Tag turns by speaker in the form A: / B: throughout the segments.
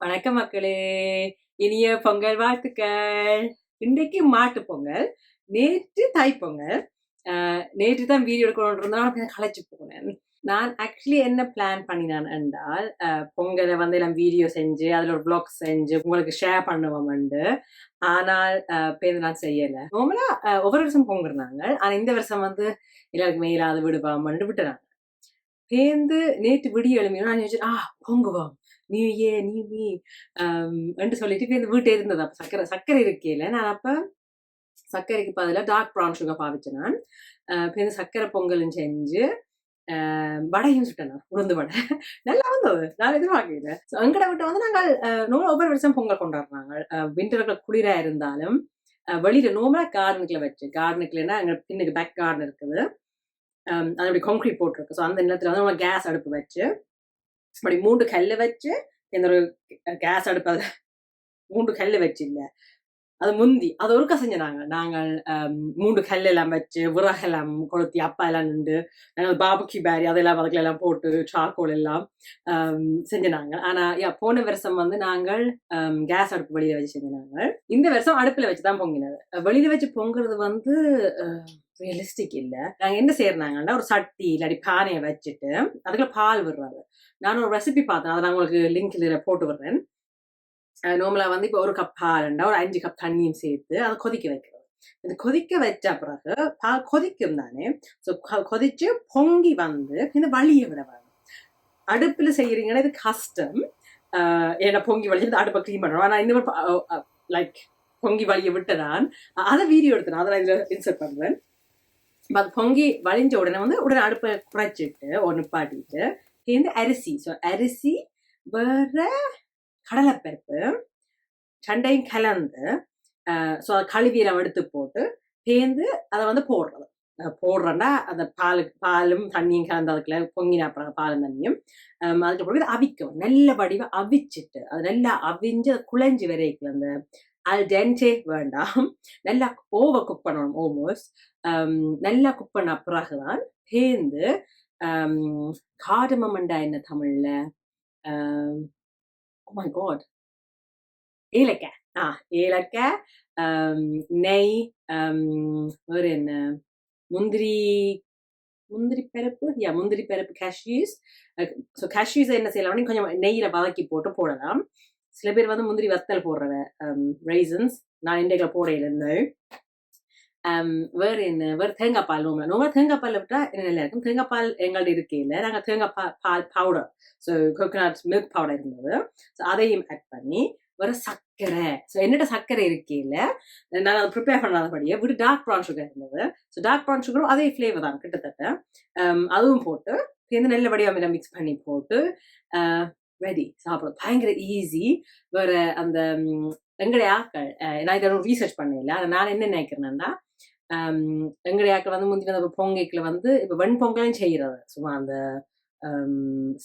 A: வணக்கம் மக்களே, இனிய பொங்கல் வாழ்த்துக்கள். இன்றைக்கு மாட்டு பொங்கல், நேற்று தைப்பொங்கல். நேற்று தான் வீடியோ எடுக்கணும்னு இருந்தா களைச்சு போனேன். நான் ஆக்சுவலி என்ன பிளான் பண்ணினான் என்றால், பொங்கலை வந்து எல்லாம் வீடியோ செஞ்சு அதில் ஒரு vlog செஞ்சு உங்களுக்கு ஷேர் பண்ணுவோம்ண்டு. ஆனால் பேருந்து நான் செய்யலை. நார்மலா ஒவ்வொரு வருஷம் பொங்குறாங்க, ஆனா இந்த வருஷம் வந்து எல்லாருக்கும் மேலாது விடுவாமண்டு விட்டுறாங்க. பேந்து நேற்று விடிய எழுமினா நான் யோசிச்சு பொங்குவோம் நியூ இயர் நியூ மீ என்று சொல்லிட்டு பேருந்து வீட்டே இருந்தது. அப்ப சர்க்கரை இருக்கையில நான் அப்ப சர்க்கரைக்கு பதிலாக டார்க் ப்ரௌன் சுகர் பாவிச்சேன். நான் பேருந்து சர்க்கரை பொங்கலும் செஞ்சு வடையும் சுட்டேன். உளுந்து வடை நல்லா வந்தது, நான் எதிர்பார்க்கல. எங்கட விட்ட வந்து நாங்கள் ஒவ்வொரு வருஷம் பொங்கல் கொண்டாடுறாங்க. விண்டர்ல குளிரா இருந்தாலும் வெளியில நோமலா கார்டனுக்குள்ள எங்க பின்னுக்கு பேக் கார்டன் இருக்குது. அது அப்படி கான்கிரீட் போட்டிருக்கு. ஸோ அந்த நேரத்தில் வந்து நம்ம கேஸ் அடுப்பு வச்சு அப்படி 3 கல் வச்சு இந்த ஒரு கேஸ் அடுப்பு அது 3 கல் வச்சு இல்லை அது முந்தி அது ஒருக்கா செஞ்சாங்க. நாங்கள் 3 கல் எல்லாம் வச்சு விறகெல்லாம் கொளுத்தி அப்பா எல்லாம் நின்று நாங்கள் பாபுக்கி பேரி அதெல்லாம் அதுக்குள்ள எல்லாம் போட்டு சார்கோல் எல்லாம் செஞ்சினாங்க. ஆனா போன வருஷம் வந்து நாங்கள் கேஸ் அடுப்பு வெளியில வச்சு செஞ்சினாங்க. இந்த வருஷம் அடுப்புல வச்சுதான் பொங்கினது. வெளியில வச்சு பொங்குறது வந்து ரியலிஸ்டிக் இல்ல. நாங்க என்ன செய்யறாங்கன்னா ஒரு சட்டி இல்லாட்டி பானையை வச்சுட்டு அதுக்குள்ள பால் விடுறாரு. நான் ஒரு ரெசிபி பார்த்தேன், அதை நான் உங்களுக்கு லிங்க்ல போட்டு விடுறேன். நார்மலா வந்து இப்போ ஒரு கப் பால்ண்டா ஒரு 5 கப் தண்ணியும் சேர்த்து அதை கொதிக்க வைக்கிறது. இது கொதிக்க வச்ச பிறகு பால் கொதிக்கும் தானே, ஸோ கொதிச்சு பொங்கி வந்து இந்த வழியை விட வரும். அடுப்புல செய்யறீங்கன்னா இது கஷ்டம். ஏன்னா பொங்கி வழிச்சு அடுப்பை கிளீன் பண்ணுறோம். ஆனால் இந்த லைக் பொங்கி வழியை விட்டுதான் அதை வீடியோ எடுத்துறேன், அதை நான் இதில் இன்சர்ட் பண்ணுவேன். அது பொங்கி வழிஞ்ச உடனே வந்து உடனே அடுப்பை குறைச்சிட்டு ஒன்று பாட்டிட்டு சேர்ந்து அரிசி, ஸோ அரிசி வேற கடலைப்பருப்பு சண்டையும் கலந்து ஸோ அதை கழுவியெல்லாம் எடுத்து போட்டு சேர்ந்து அதை வந்து போடுறேன்னா அந்த பாலும் தண்ணியும் கலந்து அதுக்குள்ள பொங்கின அப்புறம் பாலும் தண்ணியும் அதுக்கு பிறகு அவிக்கும். நல்ல வடிவை அவிச்சிட்டு அது நல்லா அவிஞ்சு அதை குழஞ்சி வரைக்கும் அந்த அது டென்டே வேண்டாம், நல்லா ஓவர் குக் பண்ணணும். ஆல்மோஸ்ட் நல்லா குக் பண்ண பிறகுதான் சேர்ந்து காடமண்டா என்ன தமிழ்ல மை காட் ஏலக்காய் ஏலக்காய் நெய் வேற என்ன முந்திரி பருப்பு முந்திரி பருப்பு கேஷ்யூஸ். ஸோ கேஷ்யூஸ் என்ன செய்யலாம், கொஞ்சம் நெய்யில வதக்கி போட்டு போடலாம். சில பேர் வந்து முந்திரி வத்தல் போடுறவ ரைசன்ஸ், நான் இன்றைக்கு போடையில இருந்தேன். வேற தேங்காய் பால் நோம்பா தேங்காய் பால் விட்டா நல்லா இருக்கும். தேங்காய் பால் எங்கள்ட்ட இருக்கையில நாங்கள் தேங்காய் பால் powder, so coconut milk powder இருந்தது. ஸோ அதையும் ஆட் பண்ணி வேற சர்க்கரை, ஸோ என்னோட சர்க்கரை இருக்கையில நான் அதை ப்ரிப்பேர் பண்ணாதபடியே விட்டு டார்க் ப்ரௌன் சுகர் இருந்தது. ஸோ டார்க் ப்ரௌன் சுகரும் அதே ஃப்ளேவர் தான் கிட்டத்தட்ட. அதுவும் போட்டு சேர்ந்து நல்லபடியாக மிக்ஸ் பண்ணி போட்டு ரெடி சாப்பிடும். பயங்கர ஈஸி. வேற அந்த எங்களுடைய ஆக்கள் நான் இதை ரீசர்ச் பண்ணல, ஆனால் நான் என்ன நினைக்கிறேன்னா எங்களுடைய ஆக்கள் வந்து முந்தி வந்து பொங்கைக்குள்ள வந்து இப்போ வெண்பொங்கலும் செய்யறது சும்மா அந்த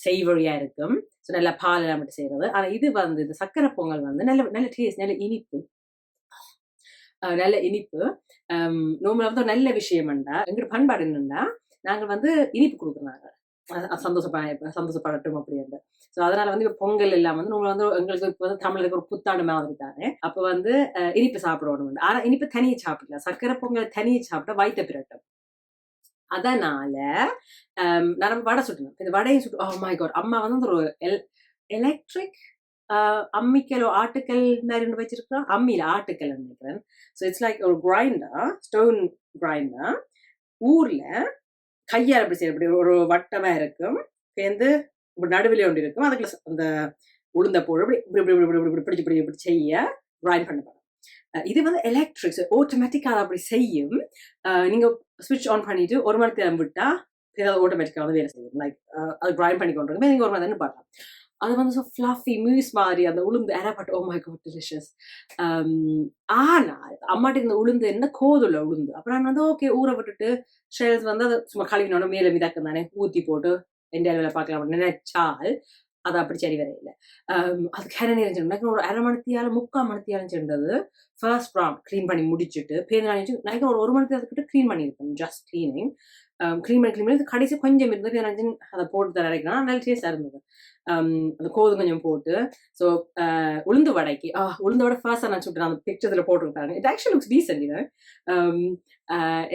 A: செய்வழியா இருக்கும். ஸோ நல்லா பால் எல்லாம் மட்டும் செய்யறது. ஆனா இது வந்து இந்த சக்கரை பொங்கல் வந்து நல்ல டேஸ்ட், நல்ல இனிப்பு. நார்மலா வந்து நல்ல விஷயம்டா எங்களோட பண்பாடு என்னன்னா நாங்கள் வந்து இனிப்பு கொடுக்குறாங்க சந்தோஷப்படட்டும் அப்படின்னு. ஸோ அதனால வந்து இப்போ பொங்கல் எல்லாம் வந்து நம்ம வந்து எங்களுக்கு இப்போ வந்து தமிழுக்கு ஒரு புத்தாண்டு மாதிரி தானே, அப்போ வந்து இனிப்பு சாப்பிடணும். ஆனா இனிப்பு தனியை சாப்பிடலாம், சக்கரை பொங்கல் தனியை சாப்பிட்டா வயிற்று பிரட்டும். அதனால நான் வடை சுட்டணும். இந்த வடையை சுட்டு மை காட், அம்மா வந்து ஒரு எலக்ட்ரிக் அம்மிக்கல் ஆட்டுக்கல் மாதிரி வச்சிருக்கோம். அம்மியில ஆட்டுக்கல் நினைக்கிறேன். ஸோ இட்ஸ் லைக் ஒரு கிரைண்டர், ஸ்டோன் கிரைண்டர். ஊர்ல கையால் அப்படி செய்ய, இப்படி ஒரு வட்டமா இருக்கும், சேர்ந்து நடுவில் ஒன்று இருக்கும், அதுக்குள்ள அந்த உளுந்த போடு இப்படி செய்ய கிரைண்ட் பண்ண. இது வந்து எலக்ட்ரிக் ஆட்டோமேட்டிக்காக அப்படி செய்யும். நீங்க ஸ்விட்ச் ஆன் பண்ணிட்டு ஒரு மணி நேரம் விட்டா ஏதாவது ஆட்டோமேட்டிக்காக வந்து வேலை செய்யும். லைக் அது கிரைண்ட் பண்ணி கொண்டு இருக்கும், நீங்க ஒரு மணி நேரம் பார்க்கலாம். அது வந்து ஸோ ஃப்ளஃபி மியூஸ் மாதிரி அந்த உளுந்து அரைப்பட்டு. Oh my God delicious. ஆனால் அம்மாட்ட இந்த உளுந்து என்ன கோதுல உளுந்து. அப்புறம் நான் வந்து ஓகே ஊற விட்டுட்டு ஷெல்ஸ் வந்து அதை சும்மா கழுவினோட மேலே மிதக்கம் தானே ஊற்றி போட்டு எந்த அளவில் பார்க்கலாம் நினைச்சால் அது அப்படி சரி வரையில. அது கேர நேரம் ஒரு அரை மணித்தியாலும் 3/4 மணித்தியாலும் சென்றது. ஃபர்ஸ்ட் ரவுண்ட் க்ளீன் பண்ணி முடிச்சுட்டு பேர் நினைச்சு ஒரு மணித்தியாலத்துக்கிட்ட க்ளீன் பண்ணியிருக்கேன், ஜஸ்ட் க்ளீனிங். க்ரீம் கடைசி கொஞ்சம் இருந்தது எனக்கு அதை போட்டு தர அரைக்கலாம் நல்ல டேஸ்டாக இருந்தது. அந்த கோதுமை கொஞ்சம் போட்டு ஸோ உளுந்து வடைக்கு உளுந்து வடை ஃபர்ஸ்ட் நான் சுட்டுறேன் அந்த பிக்சர்ஸில் போட்டுருக்காங்க. இட் ஆக்சுவலி லுக்ஸ் டீசன்ட்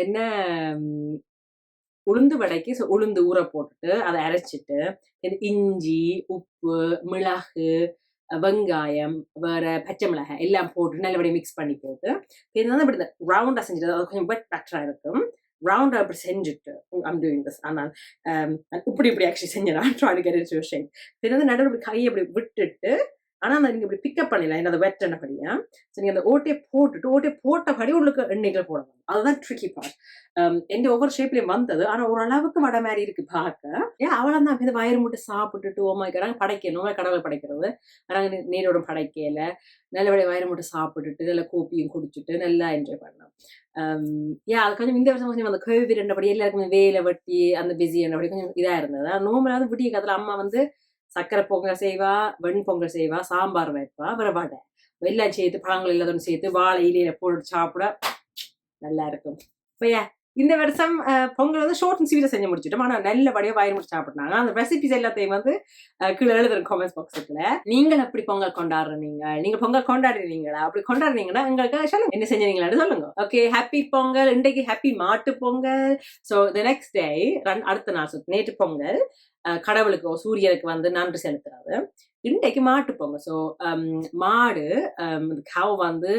A: என்ன உளுந்து வடைக்கு உளுந்து ஊற போட்டுட்டு அதை அரைச்சிட்டு இஞ்சி உப்பு மிளகு வெங்காயம் வேற பச்சை மிளகாய் எல்லாம் போட்டு நல்லபடியாக மிக்ஸ் பண்ணி போட்டு இருந்தாலும் அப்படி இந்த ரவுண்டாக செஞ்சுட்டு அது கொஞ்சம் வெட் பேட்டராக இருக்கும். ரவுண்டாக அப்படி செஞ்சுட்டு ஐம் டூயிங் திஸ். ஆனால் இப்படி ஆக்சுவலி செஞ்சேன். நான் try to get it to shape. பிறகு நடுவில் கையை அப்படி விட்டுட்டு ஆனால் அந்த நீங்கள் இப்படி பிக்கப் பண்ணலாம் என்ன அதை வெட்டனபடியா. ஸோ நீங்கள் அந்த ஓட்டையை போட்டபடி உங்களுக்கு எண்ணெய்களை போடணும். அதுதான் ட்ரிக்கி பார்ட். எந்த ஒவ்வொரு ஷேப்லையும் வந்தது. ஆனால் ஓரளவுக்கு வடை மாதிரி இருக்கு பார்க்க. ஏன் அவ்வளோ தான் இந்த வயிறு மட்டும் சாப்பிட்டுட்டு ஓமாய்க்கிறாங்க படைக்கணும் கடவுளை படைக்கிறது. ஆனால் நீரோட படைக்கையில் நல்லபடியாக வயிறு மட்டும் சாப்பிட்டுட்டு நல்லா கோப்பியும் குடிச்சிட்டு நல்லா என்ஜாய் பண்ணலாம். ஏன் அது கொஞ்சம் இந்த வருஷம் கொஞ்சம் அந்த கோவிட் ரெண்டபடி எல்லாருக்குமே வேலை வெட்டி அந்த பிஸி என்னபடி கொஞ்சம் இதாக இருந்தது. நோம்பலாவது விடிய காலத்தில் அம்மா வந்து சக்கரை பொங்கல் செய்வா, வெண் பொங்கல் செய்வா, சாம்பார் வைப்பா, அப்புறம் வடை எல்லாம் சேர்த்து பழங்கள் எல்லாத்தையும் சேர்த்து வாழை இலையில போட்டு சாப்பிட நல்லா இருக்கும். இப்போ இந்த வருஷம் பொங்கல் வந்து ஷார்ட் அண்ட் ஸ்வீட்டாக செஞ்சு முடிச்சிட்டோம். ஆனால் நல்லபடியாக வயிறு முடிச்சு சாப்பிட்றாங்க. அந்த ரெசிபிஸ் எல்லாத்தையும் வந்து கீழே எழுதுறேன் காமெண்ட்ஸ் பாக்ஸுக்குள்ள. நீங்கள் அப்படி பொங்கல் கொண்டாடுறீங்க, நீங்கள் பொங்கல் கொண்டாடுறீங்களா? அப்படி கொண்டாடுறீங்கன்னா உங்களுக்கு சொல்லுங்க என்ன செஞ்சீங்களான்னு சொல்லுங்க. Okay, happy Pongal. இன்றைக்கு ஹாப்பி மாட்டு Pongal. So the next day அடுத்த நாள் நேற்று பொங்கல் கடவுளுக்கு சூரியனுக்கு வந்து நன்றி செலுத்துறாரு. இன்றைக்கு மாட்டு பொங்கல். ஸோ மாடு கவ் வந்து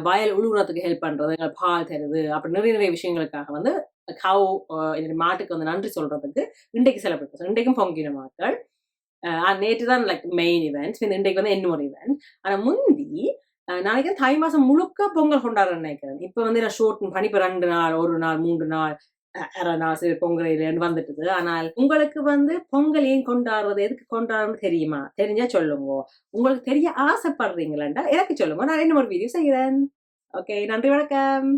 A: வயல் உழுவுறதுக்கு ஹெல்ப் பண்றது, பால் தருது, அப்படி நிறைய விஷயங்களுக்காக வந்து கவ் மாட்டுக்கு வந்து நன்றி சொல்றதுக்கு இன்றைக்கு செலிப்ரேட். இன்றைக்கும் பொங்கின மாக்கள். நேற்று தான் லைக் மெயின் இவெண்ட்ஸ். இன்றைக்கு வந்து இன்னொரு இவெண்ட். ஆனால் முந்தி நாளைக்கு தை மாசம் முழுக்க பொங்கல் கொண்டாடுறேன்னு நினைக்கிறேன். இப்போ வந்து நான் ஷோர்ட் பண்ணி இப்போ 2 நாள் 1 நாள் 3 நாள் பொங்கல் வந்துட்டுது. ஆனால் உங்களுக்கு வந்து பொங்கல் ஏன் கொண்டாடுறது எதுக்கு கொண்டாடுறது தெரியுமா? தெரிஞ்சா சொல்லுங்க. உங்களுக்கு தெரிய ஆசைப்படுறீங்களா எனக்கு சொல்லுங்க. நான் இன்னும் ஒரு வீடியோ செய்கிறேன். ஓகே, நன்றி, வணக்கம்.